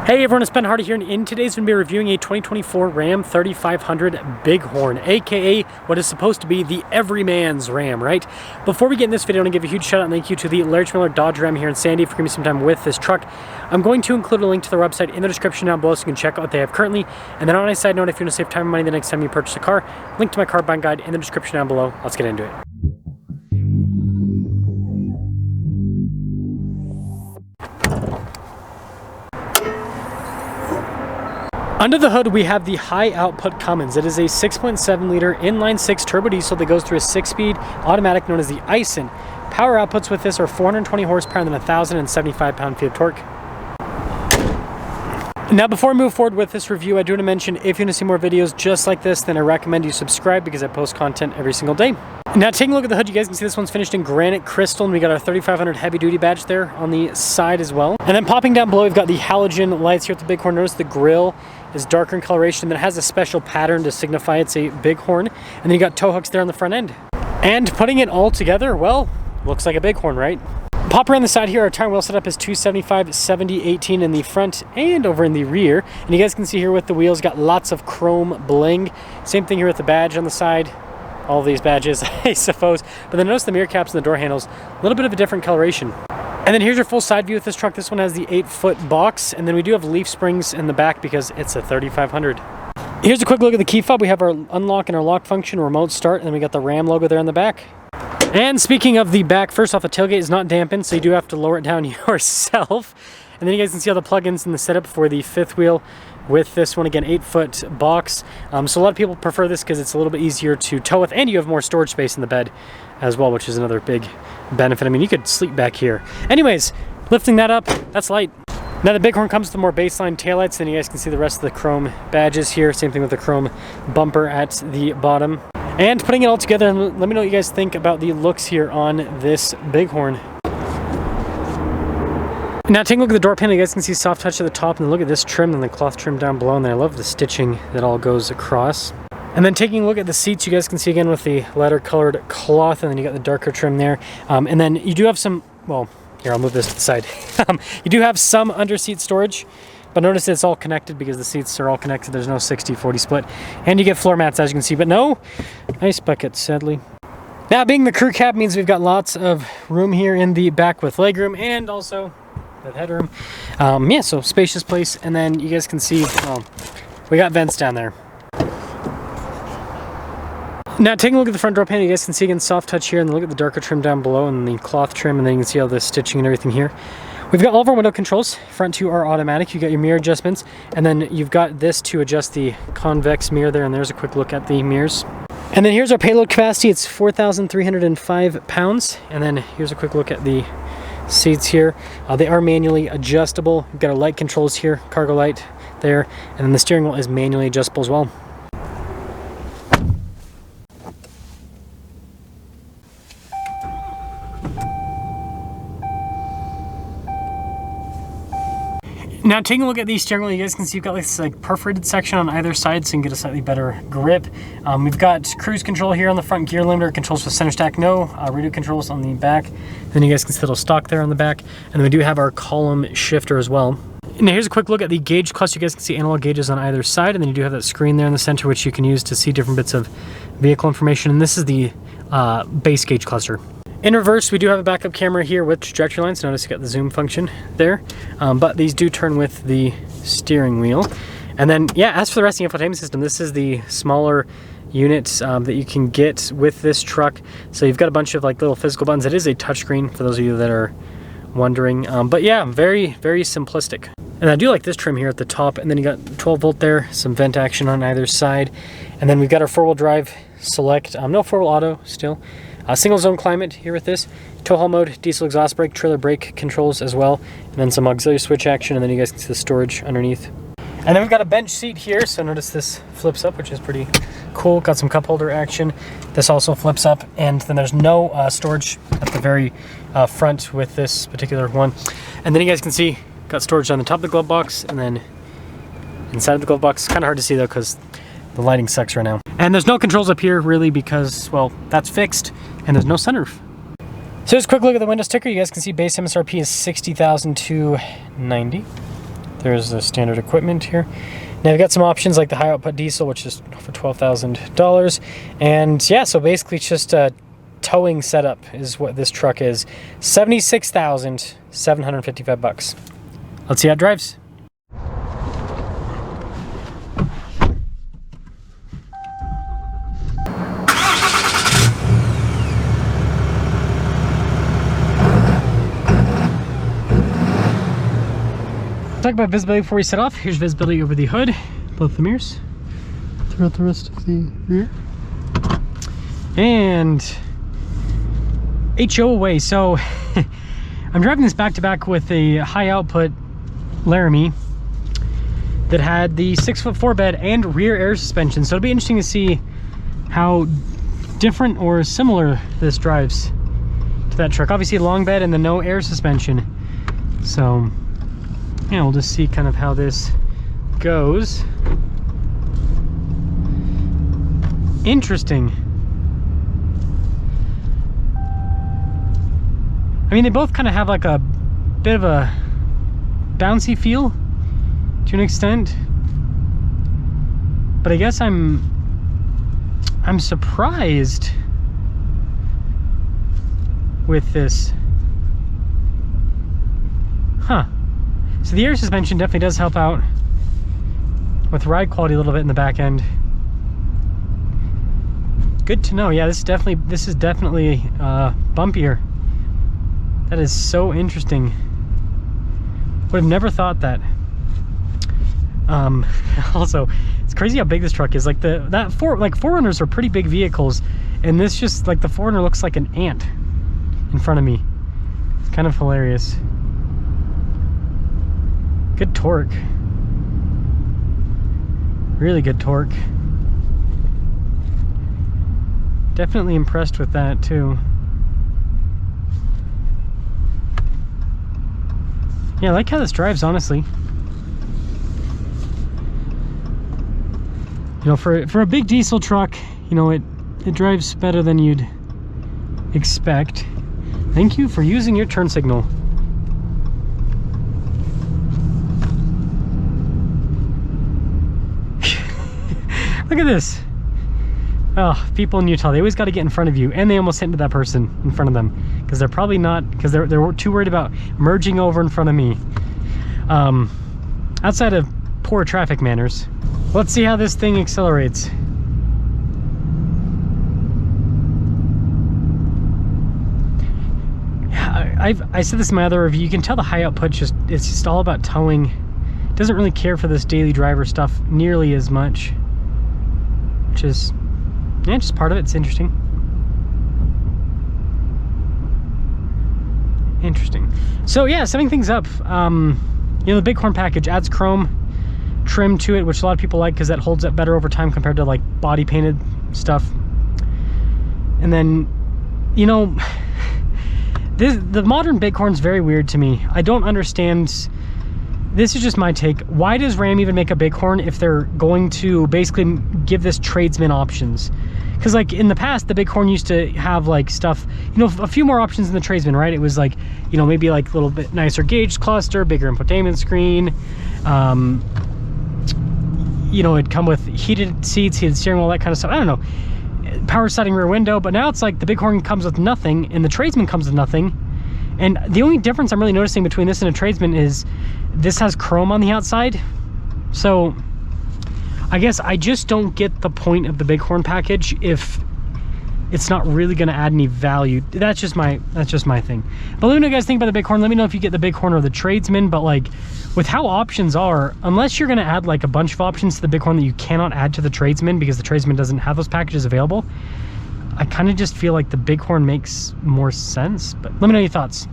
Hey everyone, it's Ben Hardy here, and in today's going to be reviewing a 2024 Ram 3500 Bighorn, aka what is supposed to be the Everyman's Ram, right? Before we get in this video, I want to give a huge shout out and thank you to the Larry Miller Dodge Ram here in Sandy for giving me some time with this truck. I'm going to include a link to their website in the description down below so you can check out what they have currently. And then on a side note, if you want to save time and money the next time you purchase a car, link to my car buying guide in the description down below. Let's get into it. Under the hood, we have the high output Cummins. It is a 6.7 liter inline 6 turbo diesel that goes through a 6-speed automatic known as the Ison. Power outputs with this are 420 horsepower and then 1,075 pound-feet of torque. Now, before I move forward with this review, I do want to mention if you want to see more videos just like this, then I recommend you subscribe because I post content every single day. Now, taking a look at the hood, you guys can see this one's finished in granite crystal, and we got our 3500 heavy duty badge there on the side as well. And then popping down below, we've got the halogen lights here at the Bighorn. Notice the grille is darker in coloration, then it has a special pattern to signify it's a Bighorn. And then you got tow hooks there on the front end. And putting it all together, well, looks like a Bighorn, right? Pop around the side here, our tire and wheel setup is 275, 70, 18 in the front and over in the rear. And you guys can see here with the wheels, got lots of chrome bling. Same thing here with the badge on the side. All of these badges, I suppose. But then notice the mirror caps and the door handles, a little bit of a different coloration. And then here's your full side view with this truck. This one has the 8-foot box, and then we do have leaf springs in the back because it's a 3500. Here's a quick look at the key fob. We have our unlock and our lock function, remote start, and then we got the Ram logo there on the back. And speaking of the back, first off, the tailgate is not dampened, so you do have to lower it down yourself. And then you guys can see all the plugins in the setup for the fifth wheel with this one. Again, 8-foot box. So a lot of people prefer this because it's a little bit easier to tow with, and you have more storage space in the bed as well, which is another big benefit. I mean, you could sleep back here. Anyways, lifting that up, that's light. Now the Bighorn comes with the more baseline taillights, and you guys can see the rest of the chrome badges here. Same thing with the chrome bumper at the bottom. And putting it all together, let me know what you guys think about the looks here on this Bighorn. Now taking a look at the door panel, you guys can see soft touch at the top, and then look at this trim and the cloth trim down below, and then I love the stitching that all goes across. And then taking a look at the seats, you guys can see again with the leather colored cloth, and then you got the darker trim there. And then you do have some, well, here, I'll move this to the side. You do have some under seat storage, but notice it's all connected because the seats are all connected. There's no 60-40 split. And you get floor mats, as you can see, but no ice bucket, sadly. Now, being the crew cab means we've got lots of room here in the back with legroom and also the headroom. Yeah, so spacious place. And then you guys can see, we got vents down there. Now, taking a look at the front door panel, you guys can see again soft touch here, and then look at the darker trim down below and the cloth trim, and then you can see all the stitching and everything here. We've got all of our window controls. Front two are automatic. You got your mirror adjustments, and then you've got this to adjust the convex mirror there, and there's a quick look at the mirrors. And then here's our payload capacity. It's 4,305 pounds, and then here's a quick look at the seats here. They are manually adjustable. We've got our light controls here, cargo light there, and then the steering wheel is manually adjustable as well. Now, taking a look at the steering wheel, you guys can see you've got this like perforated section on either side so you can get a slightly better grip. We've got cruise control here on the front, gear limiter, controls for center stack, no, radio controls on the back. Then you guys can see the little stock there on the back. And then we do have our column shifter as well. Now here's a quick look at the gauge cluster. You guys can see analog gauges on either side, and then you do have that screen there in the center which you can use to see different bits of vehicle information. And this is the base gauge cluster. In reverse, we do have a backup camera here with trajectory lines. Notice you got the zoom function there, but these do turn with the steering wheel. And then, yeah, as for the rest of the infotainment system, this is the smaller unit that you can get with this truck. So you've got a bunch of like little physical buttons. It is a touchscreen for those of you that are wondering, but yeah, very, very simplistic. And I do like this trim here at the top, and then you got 12 volt there, some vent action on either side. And then we've got our 4-wheel drive select, no 4-wheel auto still. Single zone climate here with this, tow haul mode, diesel exhaust brake, trailer brake controls as well, and then some auxiliary switch action, and then you guys can see the storage underneath. And then we've got a bench seat here, so notice this flips up, which is pretty cool. Got some cup holder action. This also flips up, and then there's no storage at the very front with this particular one. And then you guys can see, got storage on the top of the glove box, and then inside of the glove box. Kind of hard to see though, because the lighting sucks right now. And there's no controls up here really because, well, that's fixed, and there's no sunroof. So just a quick look at the window sticker. You guys can see base MSRP is $60,290. There's the standard equipment here. Now we've got some options like the high output diesel, which is for $12,000. And yeah, so basically it's just a towing setup is what this truck is. $76,755. Let's see how it drives. Talk about visibility before we set off. Here's visibility over the hood, both the mirrors, throughout the rest of the rear. And HOA. So I'm driving this back to back with a high output Laramie that had the 6'4" bed and rear air suspension. So it'll be interesting to see how different or similar this drives to that truck. Obviously long bed and the no air suspension. So yeah, we'll just see kind of how this goes. Interesting. I mean, they both kind of have like a bit of a bouncy feel to an extent, but I guess I'm surprised with this. Huh. So the air suspension definitely does help out with ride quality a little bit in the back end. Good to know. Yeah, this is definitely bumpier. That is so interesting. Would have never thought that. Also, it's crazy how big this truck is. Like Forerunners are pretty big vehicles, and this just like the 4Runner looks like an ant in front of me. It's kind of hilarious. Good torque. Really good torque. Definitely impressed with that too. Yeah, I like how this drives, honestly. You know, for a big diesel truck, you know, it drives better than you'd expect. Thank you for using your turn signal. Look at this. Oh, people in Utah, they always got to get in front of you, and they almost hit into that person in front of them because they're probably not, because they're too worried about merging over in front of me. Outside of poor traffic manners. Let's see how this thing accelerates. I said this in my other review, you can tell the high output it's just all about towing. It doesn't really care for this daily driver stuff nearly as much, which is, yeah, just part of it. It's interesting. Interesting. So yeah, summing things up, you know, the Bighorn package adds chrome trim to it, which a lot of people like because that holds up better over time compared to like body painted stuff. And then, you know, the modern Bighorn's very weird to me. I don't understand. This is just my take. Why does Ram even make a Bighorn if they're going to basically give this tradesman options? Because like in the past, the Bighorn used to have like stuff, you know, a few more options in the tradesman, right? It was like, you know, maybe like a little bit nicer gauge cluster, bigger infotainment screen. You know, it'd come with heated seats, heated steering wheel, that kind of stuff. I don't know. Power sliding rear window, but now it's like the Bighorn comes with nothing and the tradesman comes with nothing. And the only difference I'm really noticing between this and a tradesman is this has chrome on the outside. So I guess I just don't get the point of the Bighorn package if it's not really going to add any value. That's just my thing. But let me know what you guys think about the Bighorn. Let me know if you get the Bighorn or the tradesman. But like with how options are, unless you're going to add like a bunch of options to the Bighorn that you cannot add to the tradesman because the tradesman doesn't have those packages available, I kind of just feel like the Bighorn makes more sense. But let me know your thoughts.